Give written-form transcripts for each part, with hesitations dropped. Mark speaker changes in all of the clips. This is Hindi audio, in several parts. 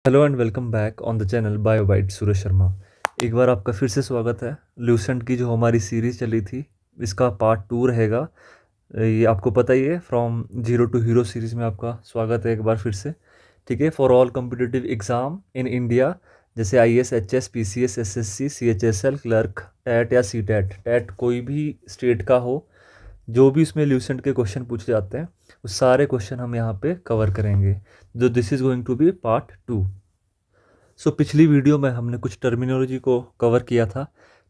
Speaker 1: Hello and welcome back on the channel Biobyte Suraj Sharma. एक बार आपका फिर से स्वागत है। ल्यूसेंट की जो हमारी सीरीज़ चली थी, इसका पार्ट 2 रहेगा। ये आपको पता ही है, from zero to hero series में आपका स्वागत है एक बार फिर से। ठीक है, for all competitive exam in India, जैसे IAS, HS, PCS, SSC, CHSL, clerk, TET या CTET, टैट कोई भी स्टेट का हो, जो भी उसमें ल्यूसेंट के क्वेश्चन पूछे जाते हैं वो सारे क्वेश्चन हम यहाँ पे कवर करेंगे। जो this is going to be part 2। पिछली वीडियो में हमने कुछ टर्मिनोलॉजी को कवर किया था।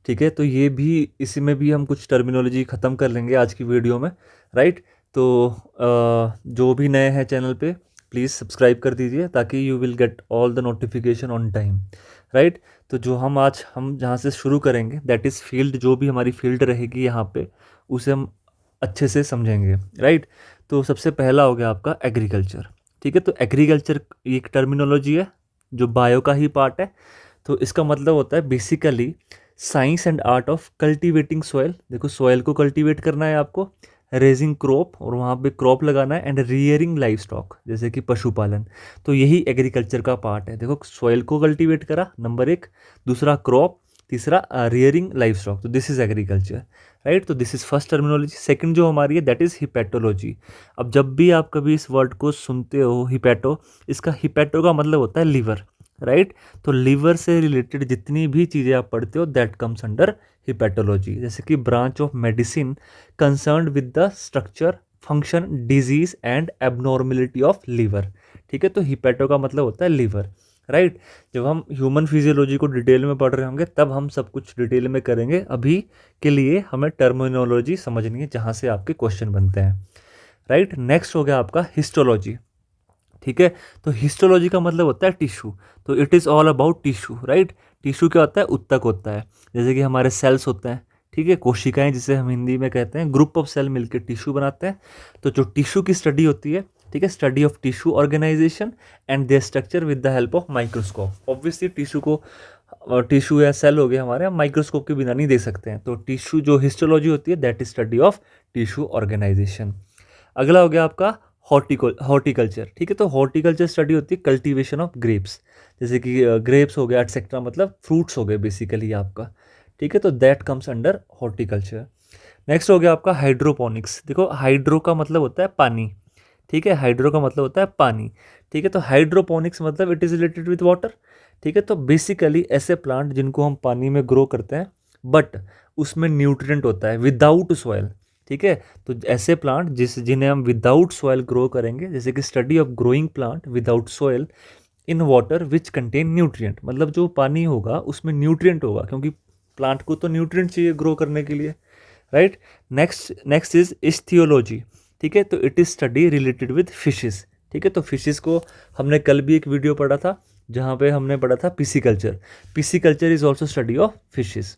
Speaker 1: ठीक है, तो ये भी, इसी में भी हम कुछ टर्मिनोलॉजी ख़त्म कर लेंगे आज की वीडियो में। राइट, तो जो भी नए हैं चैनल पे, प्लीज़ सब्सक्राइब कर दीजिए ताकि you will get all the notification on time. Right, तो जो हम जहाँ से शुरू करेंगे, दैट इज़ फील्ड, जो भी हमारी फील्ड रहेगी यहाँ पे, उसे हम अच्छे से समझेंगे। राइट, तो सबसे पहला हो गया आपका एग्रीकल्चर। ठीक है, तो एग्रीकल्चर एक टर्मिनोलॉजी है जो बायो का ही पार्ट है। तो इसका मतलब होता है basically science and art of cultivating soil. देखो, सॉइल को कल्टीवेट करना है आपको, रेजिंग क्रॉप, और वहाँ पे क्रॉप लगाना है, एंड रियरिंग लाइफ स्टॉक, जैसे कि पशुपालन। तो यही एग्रीकल्चर का पार्ट है। देखो, सॉइल को कल्टीवेट करा, नंबर एक, दूसरा क्रॉप, तीसरा रियरिंग लाइफ स्टॉक। तो दिस इज एग्रीकल्चर। राइट, तो this is first terminology. Second जो हमारी है, दैट इज हिपैटोलॉजी। अब जब भी आप कभी इस वर्ड को सुनते हो, हिपैटो, इसका हिपैटो का मतलब होता है लीवर। राइट, तो लीवर से रिलेटेड जितनी भी चीज़ें आप पढ़ते हो, दैट कम्स अंडर हिपैटोलॉजी। जैसे कि branch of medicine concerned with the structure, function, disease and abnormality of liver. ठीक है, तो हिपैटो का मतलब होता है लीवर। राइट, जब हम ह्यूमन फिजियोलॉजी को डिटेल में पढ़ रहे होंगे तब हम सब कुछ डिटेल में करेंगे। अभी के लिए हमें टर्मिनोलॉजी समझनी है जहाँ से आपके क्वेश्चन बनते हैं। राइट, नेक्स्ट हो गया आपका हिस्टोलॉजी। ठीक है, तो हिस्टोलॉजी का मतलब होता है टिश्यू। तो it is all about tissue. Right, tissue क्या होता है? उत्तक होता है। जैसे कि हमारे सेल्स होते हैं, ठीक है, कोशिकाएं जिसे हम हिंदी में कहते हैं, ग्रुप ऑफ सेल मिलकर टिश्यू बनाते हैं। तो जो टिश्यू की स्टडी होती है, ठीक है, study of tissue organisation and their structure with the help of microscope. Obviously tissue को, टिश्यू या सेल हो गए हमारे, हम माइक्रोस्कोप के बिना नहीं देख सकते हैं। तो टिश्यू जो हिस्टोलॉजी होती है, that is study of tissue organisation. अगला हो गया आपका हॉर्टिकल्चर। ठीक है, तो हॉर्टिकल्चर स्टडी होती है कल्टीवेशन ऑफ ग्रेप्स। जैसे कि ग्रेप्स हो गया, एटसेट्रा, मतलब फ्रूट्स हो गए बेसिकली आपका। ठीक है, तो that comes under horticulture. Next हो गया आपका हाइड्रोपोनिक्स। देखो, हाइड्रो का मतलब होता है पानी। ठीक है, हाइड्रो का मतलब होता है पानी। ठीक है, तो हाइड्रोपोनिक्स मतलब it is related with water. ठीक है, तो बेसिकली ऐसे प्लांट जिनको हम पानी में ग्रो करते हैं, बट उसमें न्यूट्रिएंट होता है विदाउट सॉइल। ठीक है, तो ऐसे प्लांट जिन्हें हम विदाउट सॉइल ग्रो करेंगे, जैसे कि study of growing plant without soil in water which contain nutrient. मतलब जो पानी होगा उसमें न्यूट्रिएंट होगा, क्योंकि प्लांट को तो न्यूट्रिएंट चाहिए ग्रो करने के लिए। Right, next is ichthyology. ठीक है, तो it is study related with fishes. ठीक है, तो फिशेस को हमने कल भी एक वीडियो पढ़ा था जहाँ पे हमने पढ़ा था pisciculture. Pisciculture is also study of fishes.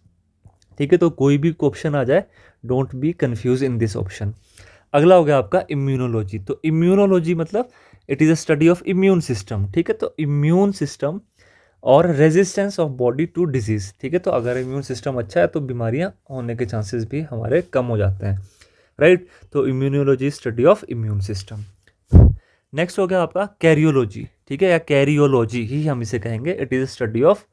Speaker 1: ठीक है, तो कोई भी ऑप्शन आ जाए, don't be confuse in this option. अगला हो गया आपका इम्यूनोलॉजी। तो इम्यूनोलॉजी मतलब it is a study of immune system. ठीक है, तो इम्यून सिस्टम और resistance of body to disease. ठीक है, तो अगर इम्यून सिस्टम अच्छा है तो बीमारियां होने के चांसेस भी हमारे कम हो जाते हैं। राइट, तो immunology study of immune system. Next हो गया आपका कैरियोलॉजी। ठीक है, या कैरियोलॉजी ही हम इसे कहेंगे। It is study of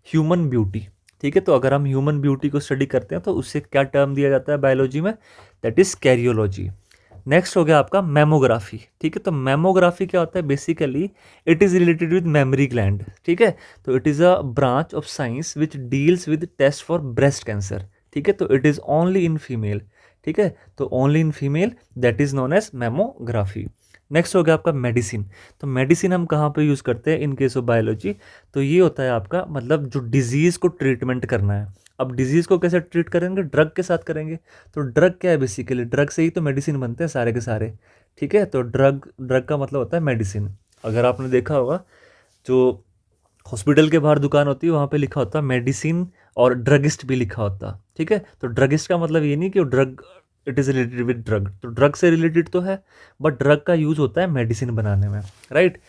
Speaker 1: human beauty. ठीक है, तो अगर हम ह्यूमन ब्यूटी को स्टडी करते हैं तो उससे क्या टर्म दिया जाता है बायोलॉजी में? That is karyology. नेक्स्ट हो गया आपका मेमोग्राफी। ठीक है, तो मेमोग्राफी क्या होता है? Basically it is related with mammary gland. ठीक है, तो it is a branch of science which deals with test for breast cancer. ठीक है, तो it is only in female. ठीक है, तो only in female, that is known as mammography. Next हो गया आपका मेडिसिन। तो मेडिसिन हम कहाँ पे यूज़ करते हैं इन केस ऑफ बायोलॉजी? तो ये होता है आपका, मतलब जो डिजीज़ को ट्रीटमेंट करना है। अब डिजीज़ को कैसे ट्रीट करेंगे? ड्रग के साथ करेंगे। तो ड्रग क्या है? बेसिकली ड्रग से ही तो मेडिसिन बनते हैं सारे के सारे। ठीक है, तो ड्रग का मतलब होता है मेडिसिन। अगर आपने देखा होगा, जो हॉस्पिटल के बाहर दुकान होती है वहाँ पे लिखा होता है मेडिसिन, और ड्रगिस्ट भी लिखा होता। ठीक है, तो ड्रगिस्ट का मतलब ये नहीं कि drug, it is related with drug. तो ड्रग से रिलेटेड तो है, बट ड्रग का यूज़ होता है मेडिसिन बनाने में। राइट,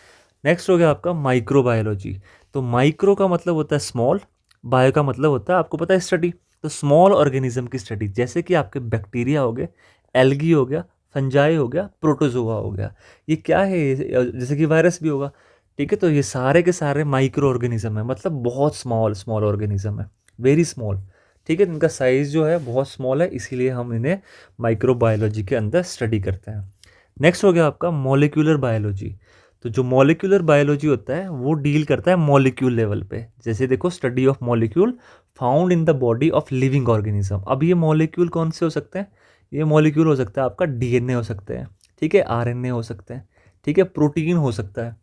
Speaker 1: नेक्स्ट हो गया आपका माइक्रोबायोलॉजी। तो माइक्रो का मतलब होता है स्मॉल, बायो का मतलब होता है, आपको पता है, स्टडी। तो स्मॉल ऑर्गेनिज्म की स्टडी, जैसे कि आपके बैक्टीरिया हो गए, एल्गी हो गया, फंजाई हो गया, प्रोटोजोआ हो गया। ये क्या है? जैसे कि वायरस भी होगा, ठीक है, तो ये सारे के सारे माइक्रो ऑर्गेनिज्म है, मतलब बहुत स्मॉल स्मॉल ऑर्गेनिज्म है, वेरी स्मॉल। ठीक है, इनका साइज जो है बहुत स्मॉल है, इसीलिए हम इन्हें माइक्रोबायोलॉजी के अंदर स्टडी करते हैं। नेक्स्ट हो गया आपका मॉलिक्यूलर बायोलॉजी। तो जो मॉलिक्यूलर बायोलॉजी होता है वो डील करता है मॉलिक्यूल लेवल पे। जैसे देखो, study of molecule found in the body of living organism. अब ये मॉलिक्यूल कौन से हो सकते हैं? ये मॉलिक्यूल हो सकता है आपका डीएनए हो सकते हैं, ठीक है, आरएनए हो सकते हैं, ठीक है, प्रोटीन हो सकता है,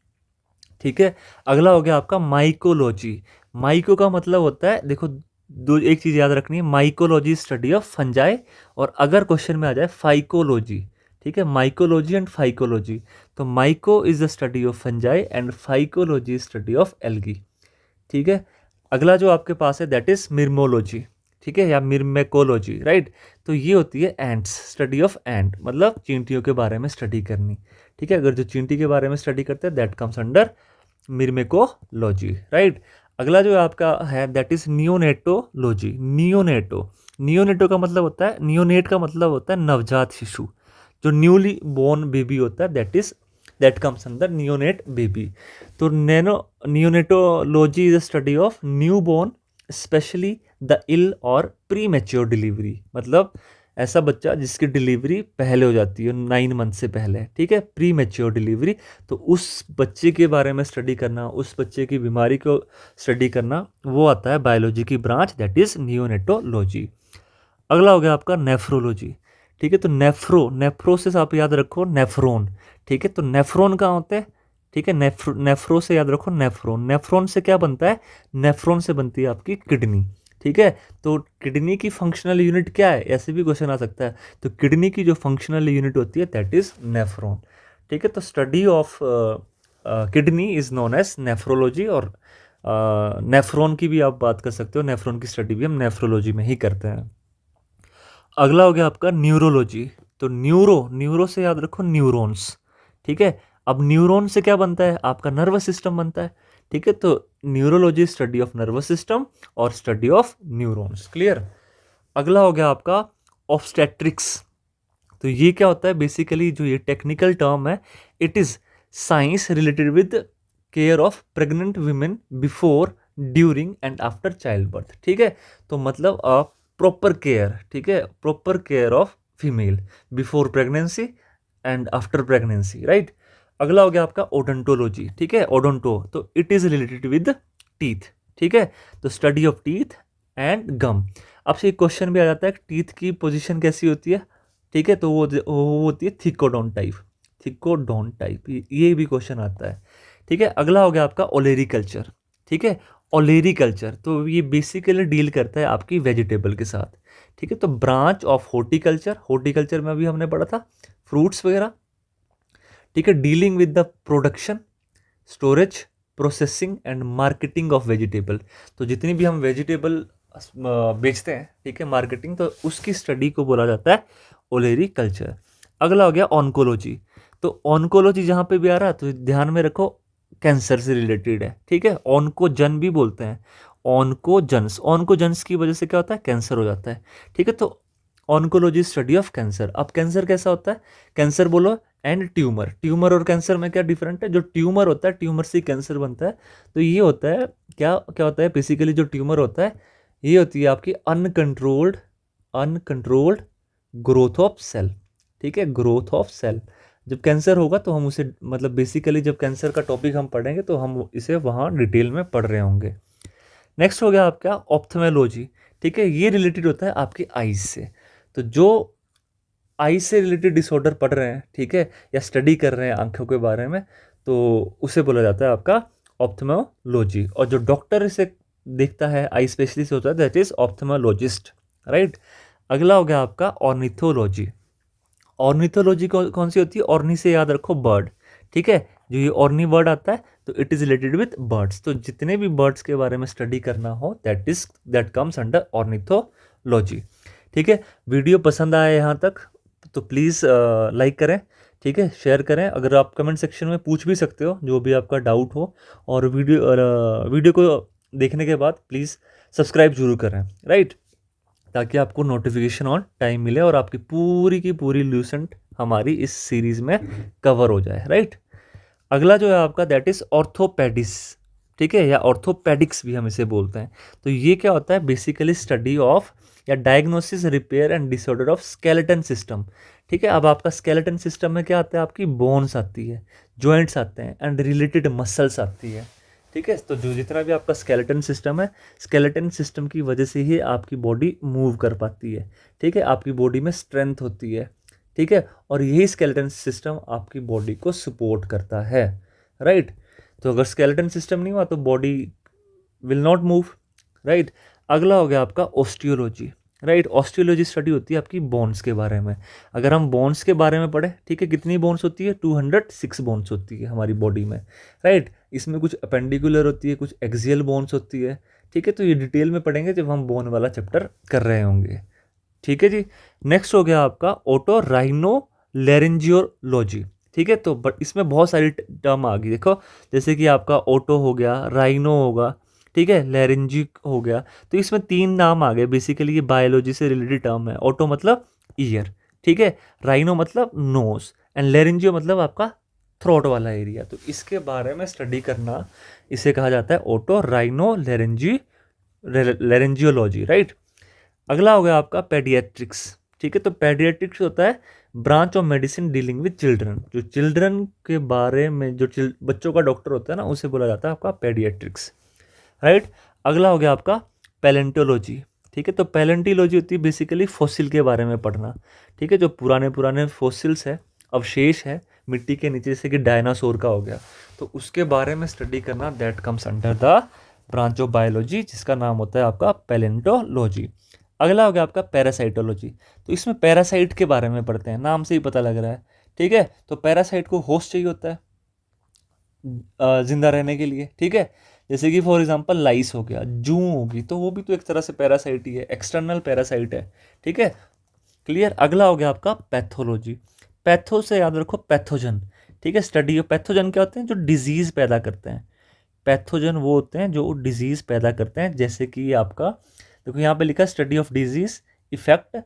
Speaker 1: ठीक है। अगला हो गया आपका माइकोलॉजी। माइको का मतलब होता है, देखो दो एक चीज याद रखनी है, माइकोलॉजी स्टडी ऑफ फंजाई, और अगर क्वेश्चन में आ जाए फाइकोलॉजी, ठीक है, माइकोलॉजी एंड फाइकोलॉजी, तो myco is the study of fungi and phycology study of algae, ठीक है। अगला जो आपके पास है दैट इज मिर्मोलॉजी, ठीक है, या मिर्मेकोलॉजी, राइट। तो ये होती है एंट्स, स्टडी ऑफ एंट, मतलब चींटियों के बारे में स्टडी करनी, ठीक है। अगर जो चींटी के बारे में स्टडी करते हैं दैट कम्स अंडर मिर्मेकोलॉजी, राइट। अगला जो आपका है दैट इज नियोनेटोलॉजी। नियोनेटो, नियोनेटो का मतलब होता है, नियोनेट का मतलब होता है नवजात शिशु, जो न्यूली बोर्न बेबी होता है that comes under neonate baby. तो neonatology is a study of new born, specially the ill और प्री मैच्योर डिलीवरी, मतलब ऐसा बच्चा जिसकी डिलीवरी पहले हो जाती है 9 मंथ से पहले, ठीक है, प्री मैच्योर डिलीवरी। तो उस बच्चे के बारे में स्टडी करना, उस बच्चे की बीमारी को स्टडी करना, वो आता है बायोलॉजी की ब्रांच दैट इज नियोनेटोलॉजी। अगला हो गया आपका नेफ्रोलॉजी, ठीक है। तो नेफ्रो से आप याद रखो नेफ्रॉन, ठीक है। तो नेफ्रॉन कहाँ होते हैं? ठीक है, नेफ्रो से याद रखो नेफ्रॉन। नेफ्रॉन से क्या बनता है? नेफ्रॉन से बनती है आपकी किडनी, ठीक है। तो किडनी की फंक्शनल यूनिट क्या है, ऐसे भी क्वेश्चन आ सकता है। तो किडनी की जो फंक्शनल यूनिट होती है दैट इज नेफ्रॉन, ठीक है। तो study of kidney is known as nephrology, और नेफ्रॉन की भी आप बात कर सकते हो, नेफ्रॉन की स्टडी भी हम नेफ्रोलॉजी में ही करते हैं। अगला हो गया आपका न्यूरोलॉजी। तो न्यूरो से याद रखो न्यूरॉन्स, ठीक है। अब न्यूरॉन से क्या बनता है? आपका नर्वस सिस्टम बनता है, ठीक है। तो neurology study of nervous system और स्टडी ऑफ न्यूरॉन्स, क्लियर। अगला हो गया आपका ऑब्स्टेट्रिक्स। तो ये क्या होता है? बेसिकली जो ये टेक्निकल टर्म है, it is science related with care of pregnant women before, during and after child birth, ठीक है। तो मतलब प्रॉपर केयर, ठीक है, proper care of female before pregnancy and after pregnancy, right. अगला हो गया आपका ओडोंटोलॉजी, ठीक है, ओडोंटो, तो it is related with teeth, ठीक है। तो स्टडी ऑफ टीथ एंड गम। आपसे एक क्वेश्चन भी आ जाता है टीथ की पोजीशन कैसी होती है, ठीक है। तो वो होती है थिकोडोन टाइप, थिकोडोन टाइप, ये भी क्वेश्चन आता है, ठीक है। अगला हो गया आपका ओलेरी कल्चर, ठीक है। ओलेरी कल्चर तो ये बेसिकली डील करता है आपकी वेजिटेबल के साथ, ठीक है। तो ब्रांच ऑफ हॉर्टिकल्चर, हॉर्टिकल्चर में अभी हमने पढ़ा था फ्रूट्स वगैरह, ठीक है। Dealing with the production, storage, processing and marketing of vegetable. तो जितनी भी हम वेजिटेबल बेचते हैं, ठीक है, मार्केटिंग, तो उसकी स्टडी को बोला जाता है ओलेरी कल्चर। अगला हो गया ऑन्कोलॉजी। तो ऑन्कोलॉजी जहाँ पे भी आ रहा है तो ध्यान में रखो कैंसर से रिलेटेड है, ठीक है। ऑन्कोजन भी बोलते हैं, ऑन्कोजन्स की वजह से क्या होता है? कैंसर हो जाता है, ठीक है। तो ऑन्कोलॉजी स्टडी ऑफ कैंसर। अब कैंसर कैसा होता है? कैंसर बोलो एंड ट्यूमर, ट्यूमर और कैंसर में क्या डिफरेंट है? जो ट्यूमर होता है, ट्यूमर से कैंसर बनता है। तो ये होता है क्या क्या होता है बेसिकली, जो ट्यूमर होता है ये होती है आपकी अनकंट्रोल्ड ग्रोथ ऑफ सेल, ठीक है, ग्रोथ ऑफ सेल। जब कैंसर होगा तो हम उसे, मतलब बेसिकली जब कैंसर का टॉपिक हम पढ़ेंगे तो हम इसे वहाँ डिटेल में पढ़ रहे होंगे। नेक्स्ट हो गया आपका ऑप्थेमोलॉजी, ठीक है। ये रिलेटेड होता है आपकी आईज से। तो जो आई से रिलेटेड डिसऑर्डर पढ़ रहे हैं, ठीक है, या स्टडी कर रहे हैं आंखों के बारे में, तो उसे बोला जाता है आपका ऑप्थेमोलॉजी। और जो डॉक्टर इसे देखता है, आई स्पेशलिस्ट होता है, दैट इज ऑप्थेमोलॉजिस्ट, राइट। अगला हो गया आपका ऑर्निथोलॉजी। ऑर्निथोलॉजी कौन सी होती है? ऑर्नी से याद रखो बर्ड, ठीक है। जो ये ऑर्नी वर्ड आता है तो it is related with birds. तो जितने भी बर्ड्स के बारे में स्टडी करना हो दैट कम्स अंडर ऑर्निथोलॉजी, ठीक है। वीडियो पसंद आया यहाँ तक तो प्लीज़ लाइक करें, ठीक है, शेयर करें। अगर आप कमेंट सेक्शन में पूछ भी सकते हो जो भी आपका डाउट हो, और वीडियो को देखने के बाद प्लीज़ सब्सक्राइब जरूर करें, राइट, ताकि आपको नोटिफिकेशन ऑन टाइम मिले और आपकी पूरी की पूरी ल्यूसेंट हमारी इस सीरीज़ में कवर हो जाए, राइट। अगला जो है आपका दैट इज ऑर्थोपेडिस, ठीक है, या ऑर्थोपेडिक्स भी हम इसे बोलते हैं। तो ये क्या होता है, बेसिकली स्टडी ऑफ या diagnosis, repair and disorder of skeleton system, ठीक है। अब आपका स्केलेटन सिस्टम में क्या आता है, आपकी बोन्स आती है, जॉइंट्स आते हैं एंड रिलेटेड मसल्स आती है, ठीक है। तो जो जितना भी आपका स्केलेटन सिस्टम है, स्केलेटन सिस्टम की वजह से ही आपकी बॉडी मूव कर पाती है, ठीक है, आपकी बॉडी में स्ट्रेंथ होती है, ठीक है, और यही स्केलेटन सिस्टम आपकी बॉडी को सपोर्ट करता है, राइट। तो अगर स्केलेटन सिस्टम नहीं हुआ तो body will not move, right. अगला हो गया आपका ऑस्टियोलॉजी, राइट। ऑस्टियोलॉजी स्टडी होती है आपकी बोन्स के बारे में। अगर हम बोन्स के बारे में पढ़े, ठीक है, कितनी बोन्स होती है, 206 बोन्स होती है हमारी बॉडी में, राइट। इसमें कुछ अपेंडिकुलर होती है, कुछ एक्सियल बोन्स होती है, ठीक है। तो ये डिटेल में पढ़ेंगे जब हम बोन वाला चैप्टर कर रहे होंगे, ठीक है जी। नेक्स्ट हो गया आपका ओटो राइनो लेरेंजियोलॉजी, ठीक है। तो इसमें बहुत सारी टर्म आ गई, देखो, जैसे कि आपका ओटो हो गया, राइनो होगा, ठीक है, लेरेंजिक हो गया। तो इसमें 3 नाम आ गए, बेसिकली ये बायोलॉजी से रिलेटेड टर्म है। ओटो मतलब ईयर, ठीक है, राइनो मतलब नोज एंड लेरेंजियो मतलब आपका थ्रोट वाला एरिया। तो इसके बारे में स्टडी करना, इसे कहा जाता है ओटो राइनो लेरेंजियोलॉजी, राइट। अगला हो गया आपका पेडियाट्रिक्स, ठीक है। तो पेडियाट्रिक्स होता है branch of medicine dealing with children, जो चिल्ड्रन के बारे में, जो बच्चों का डॉक्टर होता है ना, उसे बोला जाता है आपका पेडियाट्रिक्स, राइट। अगला हो गया आपका पैलेंटोलॉजी, ठीक है। तो पैलेंटोलॉजी होती है बेसिकली फॉसिल के बारे में पढ़ना, ठीक है, जो पुराने पुराने फॉसिल्स है, अवशेष है मिट्टी के नीचे, जैसे कि डायनासोर का हो गया, तो उसके बारे में स्टडी करना, that comes under the branch of biology, जिसका नाम होता है आपका पैलेंटोलॉजी। अगला हो गया आपका पैरासाइटोलॉजी। तो इसमें पैरासाइट के बारे में पढ़ते हैं, नाम से ही पता लग रहा है, ठीक है। तो पैरासाइट को होस्ट चाहिए होता है जिंदा रहने के लिए, ठीक है। जैसे कि फॉर एग्जांपल लाइस हो गया, जू होगी, तो वो भी तो एक तरह से पैरासाइट ही है, एक्सटर्नल पैरासाइट है, ठीक है, क्लियर। अगला हो गया आपका पैथोलॉजी। पैथो से याद रखो पैथोजन, ठीक है। स्टडी ऑफ पैथोजन क्या होते हैं, जो डिजीज पैदा करते हैं। पैथोजन वो होते हैं जो डिजीज पैदा करते हैं, जैसे कि आपका देखो यहाँ पे लिखा study of disease effect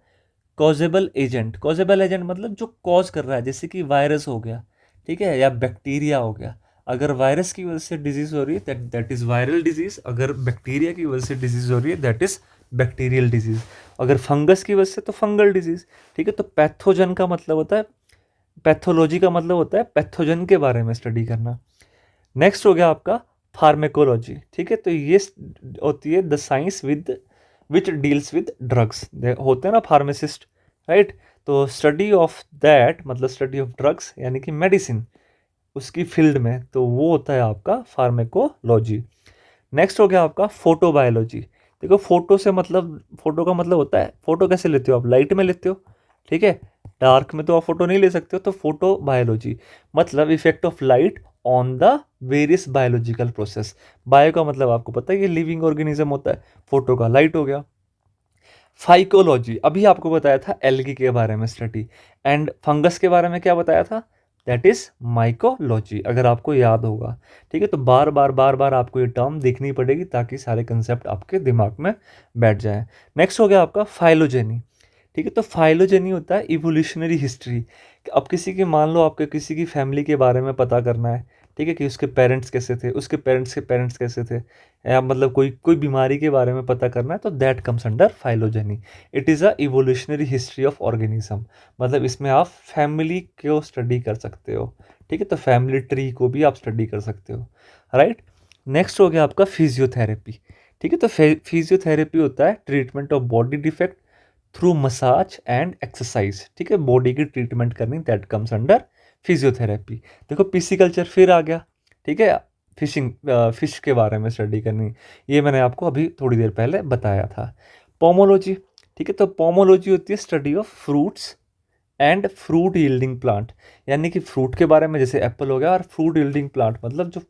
Speaker 1: causable agent. Causable agent मतलब जो कॉज कर रहा है, जैसे कि वायरस हो गया, ठीक है, या बैक्टीरिया हो गया। अगर वायरस की वजह से डिजीज हो रही है दैट इज वायरल डिजीज, अगर बैक्टीरिया की वजह से डिजीज हो रही है दैट इज बैक्टीरियल डिजीज, अगर फंगस की वजह से तो फंगल डिजीज, ठीक है। तो पैथोजन का मतलब होता है, पैथोलॉजी का मतलब होता है पैथोजन के बारे में स्टडी करना। नेक्स्ट हो गया आपका फार्मेकोलॉजी, ठीक है। तो ये होती है the science with which deals with drugs, होते हैं ना फार्मासिस्ट, राइट। तो स्टडी ऑफ दैट मतलब स्टडी ऑफ ड्रग्स यानी कि मेडिसिन, उसकी फील्ड में, तो वो होता है आपका फार्मेकोलॉजी। नेक्स्ट हो गया आपका फोटोबायोलॉजी। देखो फोटो से मतलब, फोटो का मतलब होता है, फोटो कैसे लेते हो आप, लाइट में लेते हो, ठीक है, डार्क में तो आप फोटो नहीं ले सकते हो। तो फोटो बायोलॉजी मतलब effect of light on the various biological process. Bio का मतलब आपको पता है ये लिविंग ऑर्गेनिज्म होता है, फोटो का लाइट हो गया। फाइकोलॉजी, अभी आपको बताया था एल्गी के बारे में स्टडी, एंड फंगस के बारे में क्या बताया था, दैट इज माइकोलॉजी, अगर आपको याद होगा, ठीक है। तो बार बार बार बार आपको ये टर्म देखनी पड़ेगी ताकि सारे कंसेप्ट आपके दिमाग में बैठ जाए। नेक्स्ट हो गया आपका फाइलोजेनी, ठीक है। तो फाइलोजेनी होता है इवोल्यूशनरी हिस्ट्री। अब किसी की, मान लो आपके किसी की फैमिली के बारे में पता करना है, ठीक है, कि उसके पेरेंट्स कैसे थे, उसके पेरेंट्स के पेरेंट्स कैसे थे, या मतलब कोई कोई बीमारी के बारे में पता करना है, तो that comes under phylogeny. It is a evolutionary history of organism, मतलब इसमें आप फैमिली को स्टडी कर सकते हो, ठीक है। तो फैमिली ट्री को भी आप स्टडी कर सकते हो, राइट। नेक्स्ट हो गया आपका फिजियोथेरेपी, ठीक है। तो फिजियोथेरेपी होता है treatment of body defect through massage and exercise, ठीक है, बॉडी की ट्रीटमेंट करनी, दैट कम्स अंडर फिजियोथेरेपी। देखो पिसिकल्चर फिर आ गया, ठीक है, फिश के बारे में स्टडी करनी, ये मैंने आपको अभी थोड़ी देर पहले बताया था। पोमोलॉजी, ठीक है। तो पोमोलॉजी होती है study of fruits and fruit yielding plant, यानी कि फ्रूट के बारे में, जैसे एप्पल हो गया, और फ्रूट यील्डिंग प्लांट मतलब जो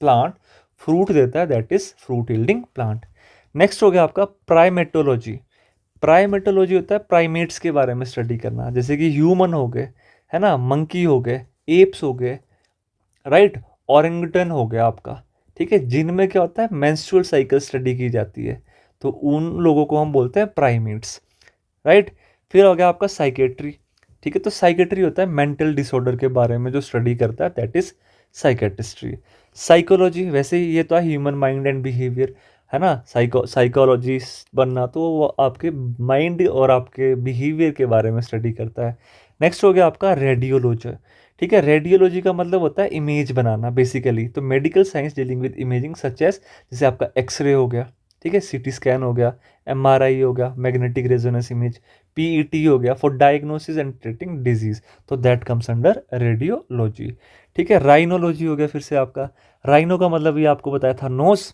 Speaker 1: प्लांट फ्रूट देता है that is fruit yielding plant. Next हो गया आपका प्राइमेटोलॉजी। प्राइमेटोलॉजी होता है प्राइमेट्स के बारे में स्टडी करना, जैसे कि ह्यूमन हो गए, है ना, मंकी हो गए, एप्स हो गए, राइट, ऑरेंगुटन हो गया आपका, ठीक है, जिनमें क्या होता है मेंस्ट्रुअल साइकिल स्टडी की जाती है, तो उन लोगों को हम बोलते हैं प्राइमेट्स, राइट। फिर हो गया आपका साइकेट्री, ठीक है। तो साइकेट्री होता है मेंटल डिसऑर्डर के बारे में जो स्टडी करता है, दैट इज साइकेट्रिस्ट्री। साइकोलॉजी, वैसे ही ये तो है ह्यूमन माइंड एंड बिहेवियर, है ना। साइकोलॉजिस्ट बनना तो वो आपके माइंड और आपके बिहेवियर के बारे में स्टडी करता है। नेक्स्ट हो गया आपका रेडियोलॉजी। ठीक है, रेडियोलॉजी का मतलब होता है इमेज बनाना बेसिकली। तो medical science dealing with imaging such as, जैसे आपका एक्सरे हो गया, ठीक है, सीटी स्कैन हो गया, एमआरआई हो गया, मैग्नेटिक रेजोनेंस इमेज, पीईटी हो गया for diagnosis and treating disease, तो दैट कम्स अंडर रेडियोलॉजी। ठीक है, राइनोलॉजी हो गया फिर से आपका। राइनो का मतलब ये आपको बताया था नोज,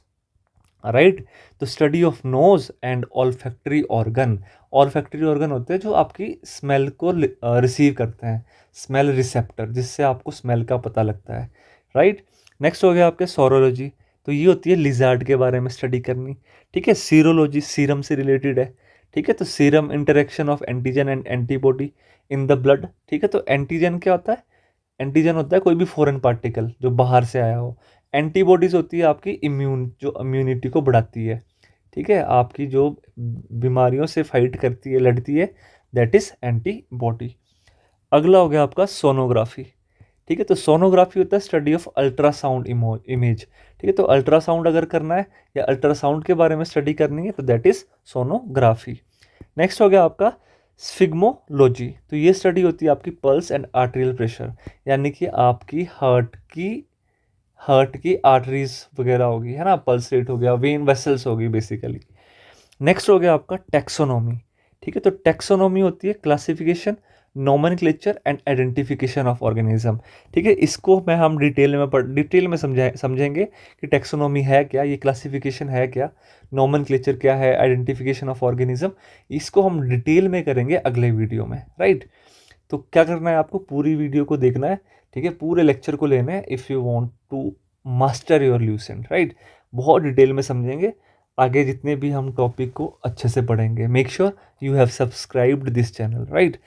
Speaker 1: राइट। तो study of nose and olfactory organ. Olfactory organ होते हैं जो आपकी स्मेल को रिसीव करते हैं, स्मेल रिसेप्टर, जिससे आपको स्मेल का पता लगता है, राइट। नेक्स्ट हो गया आपके सोरोलॉजी। तो ये होती है लिजार्ड के बारे में स्टडी करनी। ठीक है, सीरोलॉजी सीरम से रिलेटेड है। ठीक है, तो serum interaction of antigen and antibody in the blood. ठीक है, तो एंटीजन क्या होता है? एंटीजन होता है कोई भी फॉरेन पार्टिकल जो बाहर से आया हो। एंटीबॉडीज होती है आपकी इम्यून, जो इम्यूनिटी को बढ़ाती है। ठीक है, आपकी जो बीमारियों से फाइट करती है, लड़ती है, दैट इज एंटीबॉडी। अगला हो गया आपका सोनोग्राफी। ठीक है, तो सोनोग्राफी होता है स्टडी ऑफ अल्ट्रासाउंड इमेज। ठीक है, तो अल्ट्रासाउंड अगर करना है या अल्ट्रासाउंड के बारे में स्टडी करनी है तो दैट इज सोनोग्राफी। नेक्स्ट हो गया आपका स्फिग्मोलॉजी। तो ये स्टडी होती है आपकी पल्स एंड आर्टेरियल प्रेशर, यानी कि आपकी हार्ट की आर्टरीज वगैरह होगी, है ना, पल्स रेट हो गया, वेन वेसल्स होगी बेसिकली। नेक्स्ट हो गया आपका टैक्सोनॉमी। ठीक है, तो टैक्सोनॉमी होती है classification, nomenclature and identification of organism. ठीक है, इसको हम डिटेल में समझेंगे कि टैक्सोनॉमी है क्या, ये क्लासिफिकेशन है क्या, नोमेनक्लेचर क्या है, आइडेंटिफिकेशन ऑफ ऑर्गेनिज्म, इसको हम डिटेल में करेंगे अगले वीडियो में, राइट। तो क्या करना है आपको, पूरी वीडियो को देखना है। ठीक है, पूरे लेक्चर को लेना है if you want to master your Lucent, right. बहुत डिटेल में समझेंगे आगे जितने भी हम टॉपिक को अच्छे से पढ़ेंगे। Make sure you have subscribed this channel, right.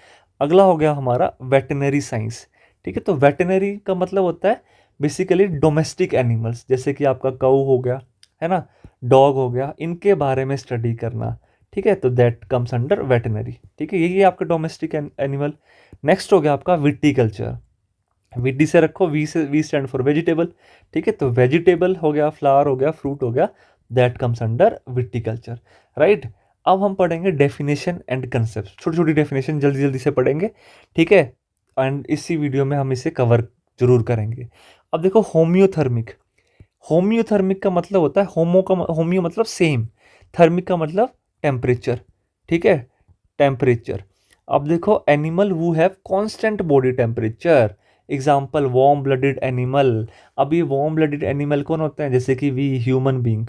Speaker 1: अगला हो गया हमारा वेटनरी साइंस। ठीक है, तो वेटनरी का मतलब होता है बेसिकली डोमेस्टिक एनिमल्स, जैसे कि आपका काऊ हो गया, है ना, डॉग हो गया, इनके बारे में स्टडी करना। ठीक है, तो दैट कम्स अंडर वेटनरी। ठीक है, यही है आपका डोमेस्टिक एनिमल। नेक्स्ट हो गया आपका विटीकल्चर। वीडी से रखो, वी स्टैंड फॉर वेजिटेबल। ठीक है, तो वेजिटेबल हो गया, फ्लावर हो गया, फ्रूट हो गया, that comes under viticulture, right. अब हम पढ़ेंगे डेफिनेशन एंड कंसेप्ट, छोटी छोटी डेफिनेशन जल्दी जल्दी से पढ़ेंगे। ठीक है, एंड इसी वीडियो में हम इसे कवर जरूर करेंगे। अब देखो होम्योथर्मिक। होम्योथर्मिक का मतलब होता है होम्यो मतलब सेम, थर्मिक का मतलब टेम्परेचर। ठीक है, टेम्परेचर। अब देखो एनिमल वो have constant body temperature, example warm blooded animal. अब ये वार्म ब्लडेड एनिमल कौन होते हैं? जैसे कि वी ह्यूमन बींग।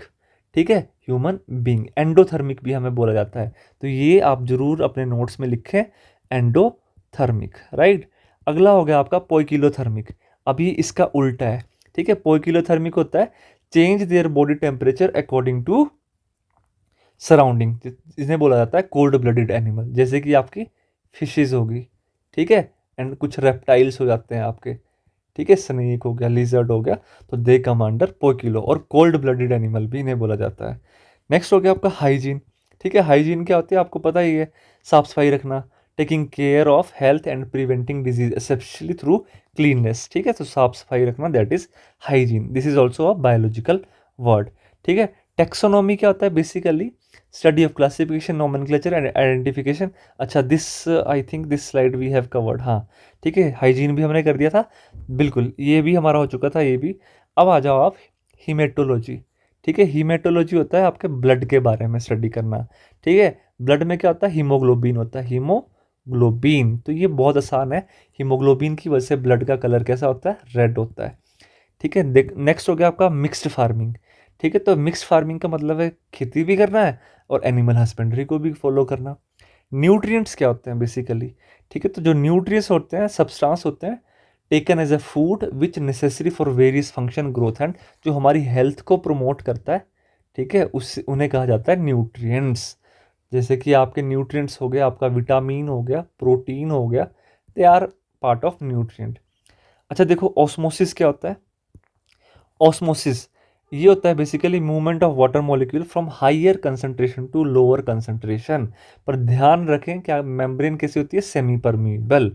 Speaker 1: ठीक है, ह्यूमन बींग। एंडोथर्मिक भी हमें बोला जाता है, तो ये आप जरूर अपने नोट्स में लिखें, एंडोथर्मिक, राइट। अगला हो गया आपका पोइकिलोथर्मिक। अभी इसका उल्टा है। ठीक है, पोइकिलोथर्मिक होता है change their body temperature according to surrounding, जिन्हें बोला जाता है कोल्ड ब्लडेड एनिमल, जैसे कि आपकी फिशेज होगी। ठीक है, एंड कुछ रेप्टाइल्स हो जाते हैं आपके। ठीक है, स्नेक हो गया, लिजर्ड हो गया, तो दे कम अंडर पोकिलो, और कोल्ड ब्लडेड एनिमल भी इन्हें बोला जाता है। नेक्स्ट हो गया आपका हाइजीन। ठीक है, हाइजीन क्या होती है आपको पता ही है, साफ सफाई रखना, taking care of health and preventing disease specially through cleanliness. ठीक है, तो साफ सफाई रखना, that is hygiene. This is also a biological word. ठीक है, टेक्सोनॉमी क्या होता है? Basically study of classification, nomenclature and identification. अच्छा, this I think this slide we have covered. हाँ, ठीक है, हाइजीन भी हमने कर दिया था, बिल्कुल, ये भी हमारा हो चुका था, ये भी। अब आ जाओ आप हीमेटोलॉजी। ठीक है, हीमेटोलॉजी होता है आपके ब्लड के बारे में स्टडी करना। ठीक है, ब्लड में क्या होता है? हीमोग्लोबिन होता है, हीमोग्लोबिन। तो ये बहुत आसान है, हीमोग्लोबिन की वजह से ब्लड का कलर कैसा होता है? रेड होता है। ठीक है, नेक्स्ट हो गया आपका मिक्स्ड फार्मिंग। ठीक है, तो मिक्स्ड फार्मिंग का मतलब है खेती भी करना है और एनिमल हस्बेंड्री को भी फॉलो करना। न्यूट्रिएंट्स क्या होते हैं बेसिकली? ठीक है, तो जो न्यूट्रिएंट्स होते हैं, सब्सटेंस होते हैं taken as a food which necessary for various function growth and, जो हमारी हेल्थ को प्रमोट करता है। ठीक है, उस उन्हें कहा जाता है न्यूट्रिएंट्स। जैसे कि आपके न्यूट्रिएंट्स हो गया, आपका विटामिन हो गया, प्रोटीन हो गया, they are part of nutrient. अच्छा देखो, ऑस्मोसिस क्या होता है? ऑस्मोसिस ये होता है basically movement of water molecule from higher concentration to lower concentration. पर ध्यान रखें क्या मेम्ब्रेन कैसी होती है? Semi permeable.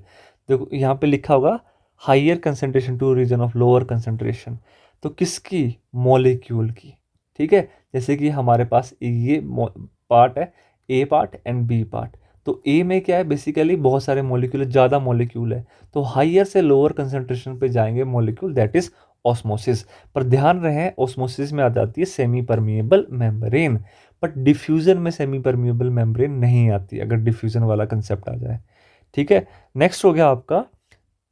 Speaker 1: देखो यहाँ पे लिखा होगा higher concentration to region of lower concentration. तो किसकी? मॉलिक्यूल की। ठीक है, जैसे कि हमारे पास ये पार्ट है, ए पार्ट एंड बी पार्ट। तो ए में क्या है, बेसिकली बहुत सारे मॉलिक्यूल, ज़्यादा मॉलिक्यूल है, तो हाइयर से लोअर कंसंट्रेशन पे जाएंगे मॉलिक्यूल, दैट इज ऑस्मोसिस। पर ध्यान रहे ऑस्मोसिस में आ जाती है semi permeable membrane, but diffusion में सेमी परमिएबल मेम्ब्रेन नहीं आती अगर डिफ्यूजन वाला कंसेप्ट आ जाए। ठीक है, नेक्स्ट हो गया आपका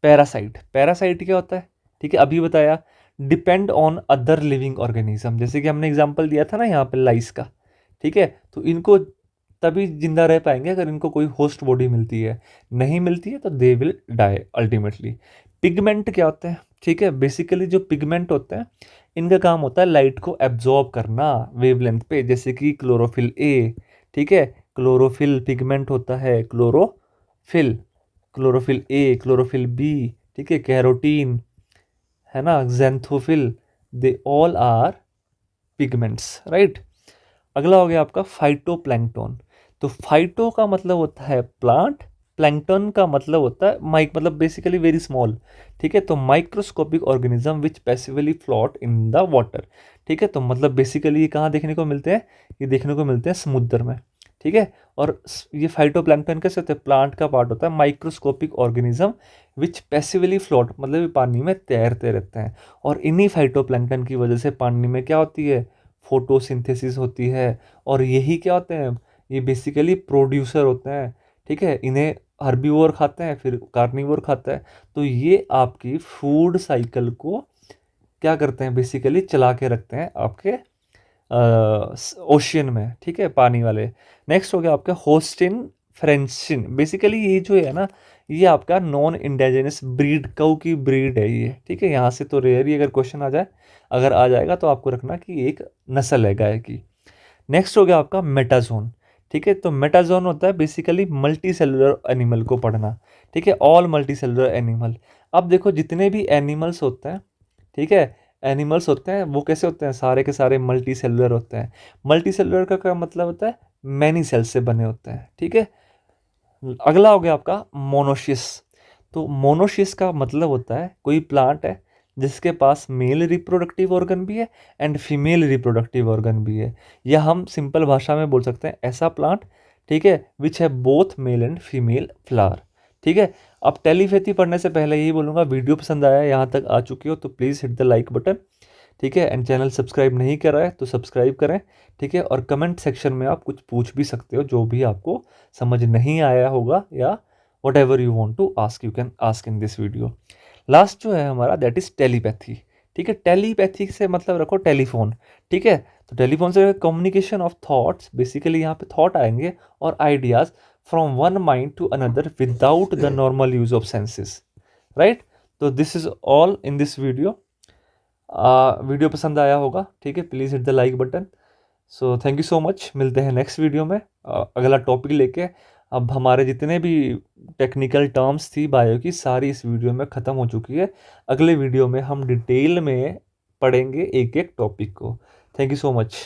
Speaker 1: पैरासाइट। पैरासाइट क्या होता है? ठीक है, अभी बताया, depend on other living organism, जैसे कि हमने एग्जांपल दिया था ना यहाँ पे लाइस का। ठीक है, तो इनको तभी जिंदा रह पाएंगे अगर इनको कोई होस्ट बॉडी मिलती है, नहीं मिलती है तो they will die ultimately. Pigment क्या होते हैं? ठीक है, बेसिकली जो पिगमेंट होते हैं इनका काम होता है लाइट को एब्जॉर्ब करना वेवलेंथ पे, जैसे कि क्लोरोफिल ए। ठीक है, क्लोरोफिल पिगमेंट होता है, chlorophyll, chlorophyll A, chlorophyll B, ठीक है, कैरोटीन, है ना, xanthophyll, they all are pigments, right. अगला हो गया आपका फाइटोप्लैंक्टन। तो फाइटो का मतलब होता है प्लांट, प्लैंक्टन का मतलब होता है माइक, मतलब बेसिकली वेरी स्मॉल। ठीक है, तो microscopic organism which passively float in the water. ठीक है, तो मतलब बेसिकली ये कहाँ देखने को मिलते हैं? ये देखने को मिलते हैं समुद्र में। ठीक है, और ये फाइटोप्लैंक्टन कैसे होते हैं? प्लांट का पार्ट होता है, microscopic organism which passively float, मतलब ये पानी में तैरते रहते हैं। और इन्हीं फाइटोप्लैंक्टन की वजह से पानी में क्या होती है? फोटोसिंथेसिस होती है। और यही क्या होते हैं? ये बेसिकली प्रोड्यूसर होते हैं। ठीक है, इन्हें हर्बीवोर खाते हैं, फिर कार्निवोर खाता है। तो ये आपकी फूड साइकिल को क्या करते हैं? बेसिकली चला के रखते हैं आपके ओशियन में। ठीक है, पानी वाले। नेक्स्ट हो गया आपका होस्टिन फ्रेंचिन। बेसिकली ये जो है ना, ये आपका नॉन इंडिजिनस ब्रीड, कऊ की ब्रीड है ये। ठीक है, यहाँ से तो रेयर ही अगर क्वेश्चन आ जाए, अगर आ जाएगा तो आपको रखना कि एक नस्ल है गाय की। नेक्स्ट हो गया आपका मेटाजोन। ठीक है, तो मेटाजोन होता है बेसिकली मल्टी सेलुलर एनिमल को पढ़ना। ठीक है, ऑल मल्टी सेलुलर एनिमल। अब देखो जितने भी एनिमल्स होते हैं, ठीक है, एनिमल्स होते हैं वो कैसे होते हैं? सारे के सारे मल्टी सेलुलर होते हैं। मल्टी सेलुलर का क्या मतलब होता है? मैनी सेल्स से बने होते हैं। ठीक है, अगला हो गया आपका मोनोशियस। तो मोनोशियस का मतलब होता है कोई प्लांट है जिसके पास मेल रिप्रोडक्टिव ऑर्गन भी है एंड फीमेल रिप्रोडक्टिव ऑर्गन भी है, या हम सिंपल भाषा में बोल सकते हैं ऐसा प्लांट, ठीक है, विच है both male and female flower. ठीक है, अब टेलीपैथी पढ़ने से पहले यही बोलूँगा, वीडियो पसंद आया, यहाँ तक आ चुकी हो तो please hit the like button. ठीक है, एंड चैनल सब्सक्राइब नहीं करा है तो सब्सक्राइब करें। ठीक है, और कमेंट सेक्शन में आप कुछ पूछ भी सकते हो, जो भी आपको समझ नहीं आया होगा, या whatever you want to ask you can ask in this video. Last जो है हमारा दैट इज टेलीपैथी। ठीक है, टेलीपैथी से मतलब रखो टेलीफोन। ठीक है, तो टेलीफोन से कम्युनिकेशन ऑफ थॉट्स, बेसिकली यहाँ पे थॉट आएंगे और ideas from one mind to another without the normal use of senses, right. तो this is all in this video. Video पसंद आया होगा, ठीक है, please hit the like button. So thank you so much, मिलते हैं नेक्स्ट वीडियो में अगला टॉपिक लेके। अब हमारे जितने भी टेक्निकल टर्म्स थी बायो की, सारी इस वीडियो में ख़त्म हो चुकी है। अगले वीडियो में हम डिटेल में पढ़ेंगे एक एक टॉपिक को। Thank you so much.